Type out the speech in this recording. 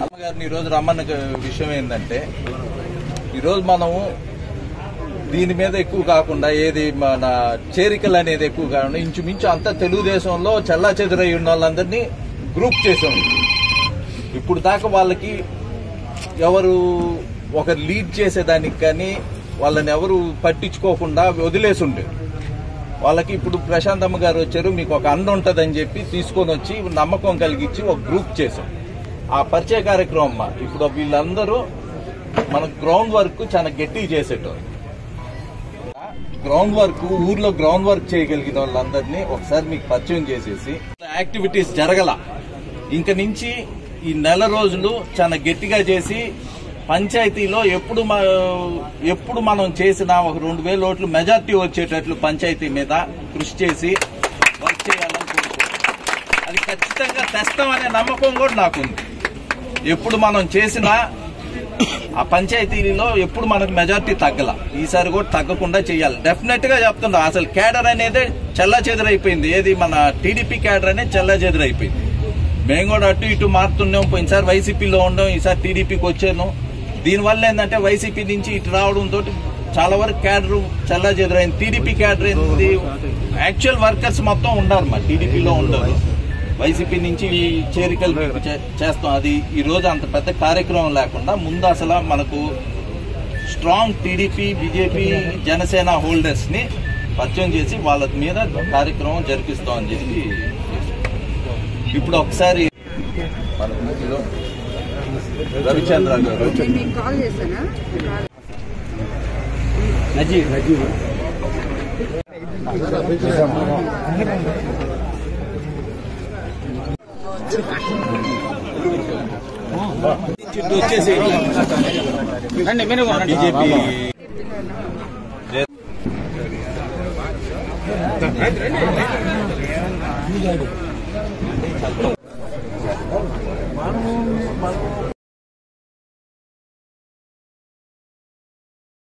అమ్మగారిని ఈరోజు రమ్మన్న విషయం ఏంటంటే, ఈరోజు మనము దీని మీద ఎక్కువ కాకుండా ఏది మన చేరికలు అనేది ఎక్కువ కాకుండా ఇంచుమించు అంతా తెలుగుదేశంలో చల్లా చెదురై ఉన్న వాళ్ళందరినీ గ్రూప్ చేసాం. ఇప్పుడు దాకా వాళ్ళకి ఎవరు ఒకరు లీడ్ చేసేదానికి కానీ వాళ్ళని ఎవరు పట్టించుకోకుండా వదిలేసి ఉండే వాళ్ళకి ఇప్పుడు ప్రశాంతమ్మ గారు వచ్చారు, మీకు ఒక అండ ఉంటుందని చెప్పి తీసుకొని వచ్చి నమ్మకం కలిగించి ఒక గ్రూప్ చేసాం. ఆ పరిచయ కార్యక్రమం ఇప్పుడు వీళ్ళందరూ మన గ్రౌండ్ వర్క్ చాలా గట్టిగా చేసేటోళ్ళు. గ్రౌండ్ వర్క్ ఊర్లో గ్రౌండ్ వర్క్ చేయగలిగిన వాళ్ళందరినీ ఒకసారి మీకు పరిచయం చేసేసి యాక్టివిటీస్ జరగల ఇంక నుంచి ఈ నెల రోజులు చాలా గట్టిగా చేసి పంచాయతీలో ఎప్పుడు మనం చేసిన ఒక 2000 ఓట్లు మెజార్టీ వచ్చేటట్లు పంచాయతీ మీద కృషి చేసి వర్క్ చేయాలని కోరుకుంటున్నాం. అది ఖచ్చితంగా తెస్తామనే నమ్మకం కూడా నాకుంది. ఎప్పుడు మనం చేసిన ఆ పంచాయతీలో ఎప్పుడు మనకు మెజార్టీ తగ్గల, ఈసారి కూడా తగ్గకుండా చేయాలి. డెఫినెట్ గా చెప్తున్నా, అసలు కేడర్ అనేది చెల్లా చెదురైపోయింది. ఏది మన టీడీపీ కేడర్ అనేది చెల్లా చెదురైపోయింది. మేము కూడా అటు ఇటు మారుతున్నాం. పోయినసారి వైసీపీలో ఉండం, ఈసారి టీడీపీకి వచ్చాను. దీనివల్ల ఏంటంటే వైసీపీ నుంచి ఇటు రావడంతో చాలా వరకు క్యాడర్ చల్లా చెదురైంది. టీడీపీ క్యాడర్ ఏంది, యాక్చువల్ వర్కర్స్ మొత్తం ఉన్నారు, మా టీడీపీలో ఉండరు. వైసీపీ నుంచి చేరికలు చేస్తాం. అది ఈ రోజు అంత పెద్ద కార్యక్రమం లేకుండా ముందు అసలు మనకు strong TDP, BJP, Janasena holders ని పరిచయం చేసి వాళ్ళ మీద కార్యక్రమం జరిపిస్తామని చెప్పి ఇప్పుడు ఒకసారి మన మధ్యలో రవిచంద్ర గారు వచ్చేసి బీజేపీ మనం